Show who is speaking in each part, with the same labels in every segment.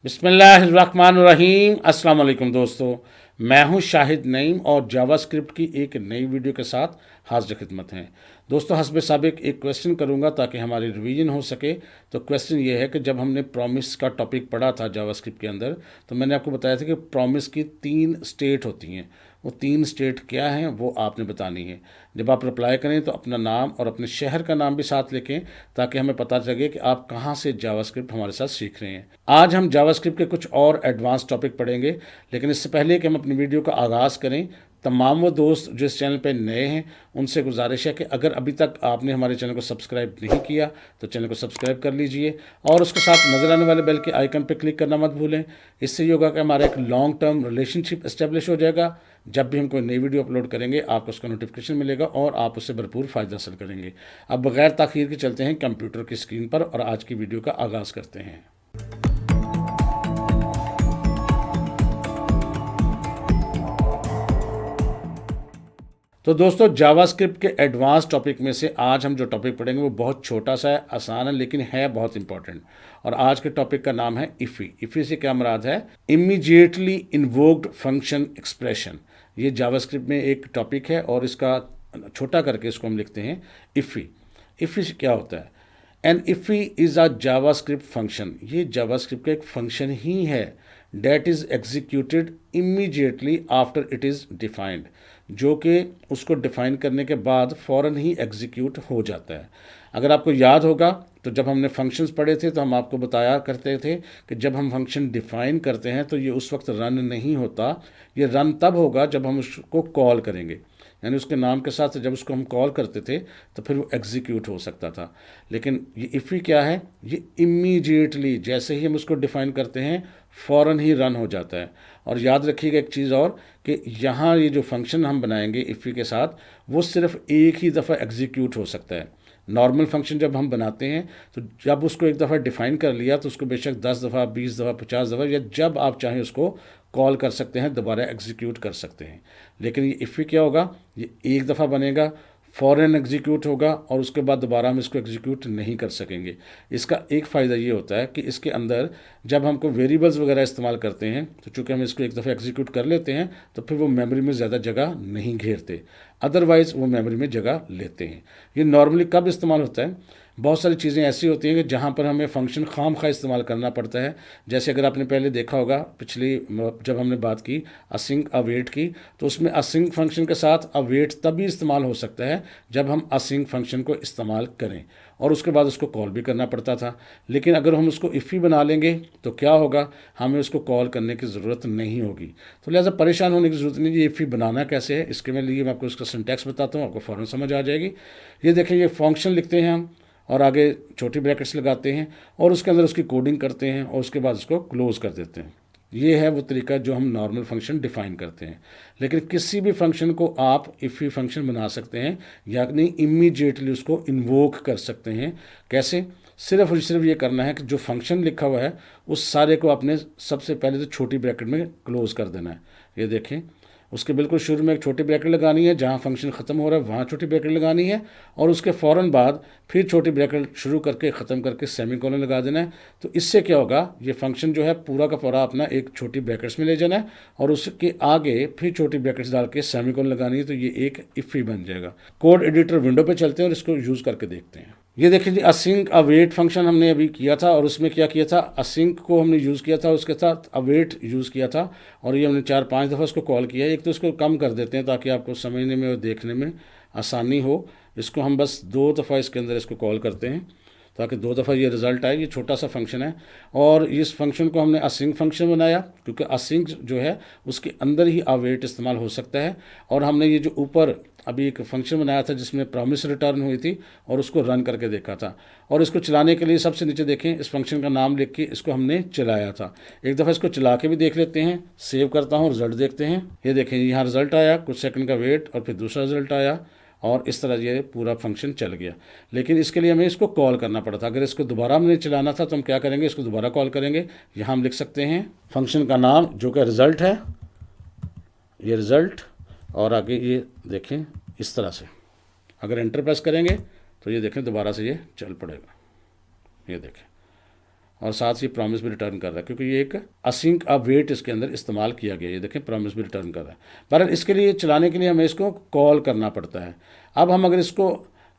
Speaker 1: बिस्मिल्लाहिर्रहमानिर्रहीम। अस्सलाम वालेकुम दोस्तों, मैं हूं शाहिद नईम और जावास्क्रिप्ट की एक नई वीडियो के साथ हाजिर खिदमत हैं। दोस्तों, हस्बे साबिक एक क्वेश्चन करूंगा ताकि हमारी रिवीजन हो सके। तो क्वेश्चन ये है कि जब हमने प्रॉमिस का टॉपिक पढ़ा था जावास्क्रिप्ट के अंदर, तो मैंने आपको बताया था कि प्रॉमिस की 3 स्टेट होती हैं। वो 3 स्टेट क्या हैं वो आपने बतानी है। जब आप रिप्लाई करें तो अपना नाम और अपने शहर का नाम भी साथ लिखें ताकि हमें पता लगे कि आप कहाँ से जावास्क्रिप्ट हमारे साथ सीख रहे हैं। आज हम जावास्क्रिप्ट के कुछ और एडवांस टॉपिक पढ़ेंगे, लेकिन इससे पहले कि हम अपनी वीडियो का आगाज़ करें, तमाम वो दोस्त जो इस चैनल पर नए हैं उनसे गुजारिश है कि अगर अभी तक आपने हमारे चैनल को सब्सक्राइब नहीं किया तो चैनल को सब्सक्राइब कर लीजिए और उसके साथ नजर आने वाले बेल के आइकन पर क्लिक करना मत भूलें। इससे ये होगा कि हमारा एक लॉन्ग टर्म रिलेशनशिप इस्टेब्लिश हो जाएगा। जब भी हम कोई नई वीडियो अपलोड करेंगे आपको उसका नोटिफिकेशन मिलेगा और आप उससे भरपूर फ़ायदा हासिल करेंगे। अब बगैर ताख़ीर के चलते हैं कंप्यूटर की स्क्रीन पर और आज की वीडियो का आगाज़ करते हैं। तो दोस्तों, जावास्क्रिप्ट के एडवांस टॉपिक में से आज हम जो टॉपिक पढ़ेंगे वो बहुत छोटा सा है, आसान है, लेकिन है बहुत इंपॉर्टेंट। और आज के टॉपिक का नाम है इफ़ी। इफ़ी से क्या मुराद है? Immediately invoked function expression. ये जावास्क्रिप्ट में एक टॉपिक है और इसका छोटा करके इसको हम लिखते हैं इफ़ी। इफ़ी से क्या होता है? An IIFE is a JavaScript function. ये जावास्क्रिप्ट का एक फंक्शन ही है that is executed immediately after it is defined, जो कि उसको डिफ़ाइन करने के बाद फ़ौरन ही एग्जीक्यूट हो जाता है। अगर आपको याद होगा तो जब हमने फंक्शंस पढ़े थे तो हम आपको बताया करते थे कि जब हम फंक्शन डिफ़ाइन करते हैं तो ये उस वक्त रन नहीं होता। ये रन तब होगा जब हम उसको कॉल करेंगे, यानी उसके नाम के साथ जब उसको हम कॉल करते थे तो फिर वो एग्जीक्यूट हो सकता था। लेकिन ये इफ़ी क्या है? ये इमीडिएटली जैसे ही हम उसको डिफ़ाइन करते हैं फ़ौरन ही रन हो जाता है। और याद रखिएगा एक चीज़ और, कि यहाँ ये जो फंक्शन हम बनाएंगे इफ़ी के साथ वो सिर्फ एक ही दफ़ा एग्जीक्यूट हो सकता है। नॉर्मल फंक्शन जब हम बनाते हैं तो जब उसको एक दफ़ा डिफ़ाइन कर लिया तो उसको बेशक 10 दफ़ा, 20 दफ़ा, 50 दफ़ा या जब आप चाहें उसको कॉल कर सकते हैं, दोबारा एग्जीक्यूट कर सकते हैं। लेकिन ये इफ़ी क्या होगा? ये एक दफ़ा बनेगा, फ़ौरन एग्जीक्यूट होगा और उसके बाद दोबारा हम इसको एग्जीक्यूट नहीं कर सकेंगे। इसका एक फ़ायदा ये होता है कि इसके अंदर जब हमको वेरिएबल्स वगैरह इस्तेमाल करते हैं तो चूँकि हम इसको एक दफ़ा एग्जीक्यूट कर लेते हैं तो फिर वो मेमोरी में ज़्यादा जगह नहीं घेरते, अदरवाइज़ वो मेमोरी में जगह लेते हैं। ये नॉर्मली कब इस्तेमाल होता है? बहुत सारी चीज़ें ऐसी होती हैं कि जहाँ पर हमें फ़ंक्शन खामखा इस्तेमाल करना पड़ता है। जैसे अगर आपने पहले देखा होगा पिछली जब हमने बात की असिंक अवेट की, तो उसमें असिंक फंक्शन के साथ अवेट तभी इस्तेमाल हो सकता है जब हम असिंक फंक्शन को इस्तेमाल करें और उसके बाद उसको कॉल भी करना पड़ता था। लेकिन अगर हम उसको इफ़ी बना लेंगे तो क्या होगा? हमें उसको कॉल करने की ज़रूरत नहीं होगी। तो लिहाजा परेशान होने की ज़रूरत नहीं। ये इफ़ी बनाना कैसे है इसके लिए मैं आपको इसका सिंटैक्स बताता हूँ, आपको फ़ौरन समझ आ जाएगी। ये देखें, ये फंक्शन लिखते हैं हम और आगे छोटी ब्रैकेट्स लगाते हैं और उसके अंदर उसकी कोडिंग करते हैं और उसके बाद उसको क्लोज़ कर देते हैं। ये है वो तरीका जो हम नॉर्मल फंक्शन डिफ़ाइन करते हैं। लेकिन किसी भी फंक्शन को आप इफ़ी फंक्शन बना सकते हैं, यानी इमीडिएटली उसको इन्वोक कर सकते हैं। कैसे? सिर्फ और सिर्फ ये करना है कि जो फंक्शन लिखा हुआ है उस सारे को आपने सबसे पहले तो छोटी ब्रैकेट में क्लोज़ कर देना है। ये देखें, उसके बिल्कुल शुरू में एक छोटी ब्रैकेट लगानी है, जहाँ फंक्शन ख़त्म हो रहा है वहाँ छोटी ब्रैकेट लगानी है और उसके फ़ौरन बाद फिर छोटी ब्रैकेट शुरू करके ख़त्म करके सेमीकोलन लगा देना है। तो इससे क्या होगा? ये फंक्शन जो है पूरा का पूरा अपना एक छोटी ब्रैकेट्स में ले जाना है और उसके आगे फिर छोटी ब्रैकेट्स डाल के सेमीकोलन लगानी है, तो ये एक इफ़ी बन जाएगा। कोड एडिटर विंडो पर चलते हैं और इसको यूज़ करके देखते हैं। ये देखिए जी, असिंक अवेट फंक्शन हमने अभी किया था और उसमें क्या किया था? असिंक को हमने यूज़ किया था, उसके साथ अवेट यूज़ किया था और ये हमने 4-5 दफ़ा उसको कॉल किया है। एक तो इसको कम कर देते हैं ताकि आपको समझने में और देखने में आसानी हो। इसको हम बस 2 दफ़ा इसके अंदर इसको कॉल करते हैं ताकि 2 दफ़ा ये रिज़ल्ट आए। ये छोटा सा फंक्शन है और इस फंक्शन को हमने असिंक फंक्शन बनाया क्योंकि असिंक जो है उसके अंदर ही अवेट इस्तेमाल हो सकता है। और हमने ये जो ऊपर अभी एक फंक्शन बनाया था जिसमें प्रॉमिस रिटर्न हुई थी और उसको रन करके देखा था। और इसको चलाने के लिए सबसे नीचे देखें, इस फंक्शन का नाम लिख के इसको हमने चलाया था। एक दफ़ा इसको चला के भी देख लेते हैं, सेव करता हूँ, रिज़ल्ट देखते हैं। ये देखें, यहाँ रिज़ल्ट आया, कुछ सेकंड का वेट और फिर दूसरा रिज़ल्ट आया और इस तरह ये पूरा फंक्शन चल गया। लेकिन इसके लिए हमें इसको कॉल करना पड़ा था। अगर इसको दोबारा हमने चलाना था तो हम क्या करेंगे? इसको दोबारा कॉल करेंगे। यहाँ हम लिख सकते हैं फंक्शन का नाम जो कि रिज़ल्ट है, ये रिज़ल्ट, और आगे ये देखें इस तरह से अगर एंटर प्रेस करेंगे तो ये देखें दोबारा से ये चल पड़ेगा। ये देखें, और साथ ही प्रॉमिस भी रिटर्न कर रहा है, क्योंकि ये एक असिंक अवेट इसके अंदर इस्तेमाल किया गया है। ये देखें प्रॉमिस भी रिटर्न कर रहा है। पर इसके लिए चलाने के लिए हमें इसको कॉल करना पड़ता है। अब हम अगर इसको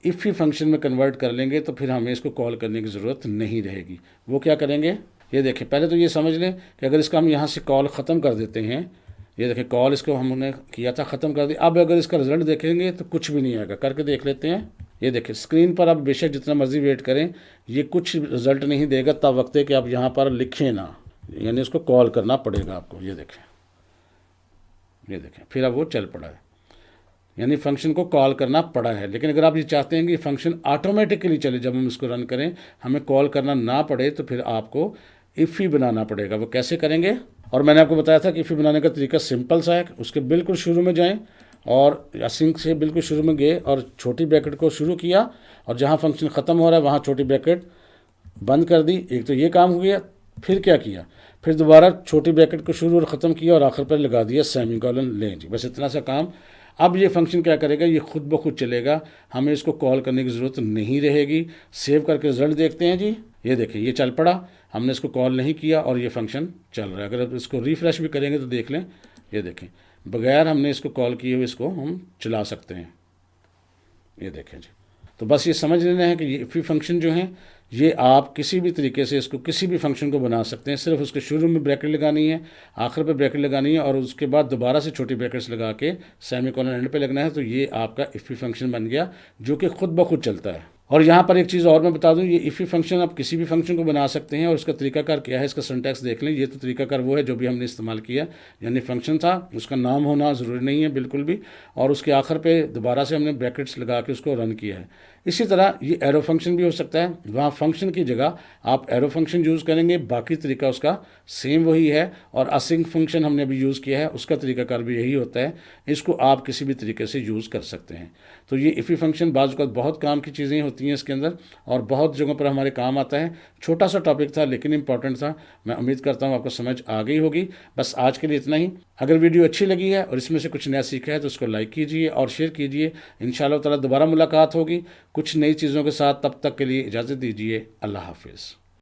Speaker 1: इफ़ी फंक्शन में कन्वर्ट कर लेंगे तो फिर हमें इसको कॉल करने की ज़रूरत नहीं रहेगी। वो क्या करेंगे, ये देखें, पहले तो ये समझ लें कि अगर इसका हम यहाँ से कॉल ख़त्म कर देते हैं, ये देखें कॉल इसको हमने किया था, ख़त्म कर दिया। अब अगर इसका रिजल्ट देखेंगे तो कुछ भी नहीं आएगा। करके देख लेते हैं। ये देखें स्क्रीन पर, आप बेशक जितना मर्जी वेट करें, ये कुछ रिजल्ट नहीं देगा तब वक्त है कि आप यहाँ पर लिखें ना, यानी उसको कॉल करना पड़ेगा आपको। ये देखें फिर अब वो चल पड़ा है, यानी फंक्शन को कॉल करना पड़ा है। लेकिन अगर आप ये चाहते हैं कि फंक्शन ऑटोमेटिकली चले, जब हम इसको रन करें हमें कॉल करना ना पड़े, तो फिर आपको इफ़ी बनाना पड़ेगा। वो कैसे करेंगे, और मैंने आपको बताया था कि इफ़ी बनाने का तरीका सिंपल सा है। उसके बिल्कुल शुरू में जाएं और असिंक से बिल्कुल शुरू में गए और छोटी ब्रैकेट को शुरू किया, और जहाँ फंक्शन ख़त्म हो रहा है वहाँ छोटी ब्रैकेट बंद कर दी। एक तो ये काम हो गया। फिर क्या किया, फिर दोबारा छोटी ब्रैकेट को शुरू और ख़त्म किया और आखिर पर लगा दिया सेमीकोलन लें जी। बस इतना सा काम। अब ये फंक्शन क्या करेगा, ये खुद ब खुद चलेगा, हमें इसको कॉल करने की ज़रूरत नहीं रहेगी। सेव करके रिजल्ट देखते हैं जी। ये देखिए ये चल पड़ा, हमने इसको कॉल नहीं किया और ये फंक्शन चल रहा है। अगर आप इसको रिफ़्रेश भी करेंगे तो देख लें, ये देखें बगैर हमने इसको कॉल किए हुए इसको हम चला सकते हैं। ये देखें जी। तो बस ये समझ लेना है कि ये इफ़ी फंक्शन जो है, ये आप किसी भी तरीके से इसको किसी भी फंक्शन को बना सकते हैं। सिर्फ उसके शुरू में ब्रैकेट लगानी है, आखिर पे ब्रैकेट लगानी है, और उसके बाद दोबारा से छोटी ब्रैकेट्स लगा के सेमीकोलन एंड पे लगना है। तो ये आपका इफ़ी फंक्शन बन गया, जो कि खुद ब खुद चलता है। और यहाँ पर एक चीज़ और मैं बता दूँ, ये इफ़ी फंक्शन आप किसी भी फंक्शन को बना सकते हैं, और उसका तरीकाकार क्या है, इसका सिंटैक्स देख लें। ये तो तरीकाकार वो है जो भी हमने इस्तेमाल किया, यानी फंक्शन था, उसका नाम होना ज़रूरी नहीं है बिल्कुल भी, और उसके आखिर पे दोबारा से हमने ब्रैकेट्स लगा के उसको रन किया है। इसी तरह ये एरो फंक्शन भी हो सकता है, वहाँ फंक्शन की जगह आप एरो फंक्शन यूज़ करेंगे, बाकी तरीका उसका सेम वही है। और असिंक फंक्शन हमने अभी यूज़ किया है, उसका तरीकाकार भी यही होता है। इसको आप किसी भी तरीके से यूज़ कर सकते हैं। तो ये इफ़ी फंक्शन बाज़ वक़्त बहुत काम की चीज़ें होती हैं इसके अंदर, और बहुत जगहों पर हमारे काम आता है। छोटा सा टॉपिक था लेकिन इंपॉर्टेंट था। मैं उम्मीद करता हूँ आपको समझ आ गई होगी। बस आज के लिए इतना ही। अगर वीडियो अच्छी लगी है और इसमें से कुछ नया सीखा है तो उसको लाइक कीजिए और शेयर कीजिए। इंशाअल्लाह ताला दोबारा मुलाकात होगी कुछ नई चीज़ों के साथ। तब तक के लिए इजाज़त दीजिए। अल्लाह हाफिज़।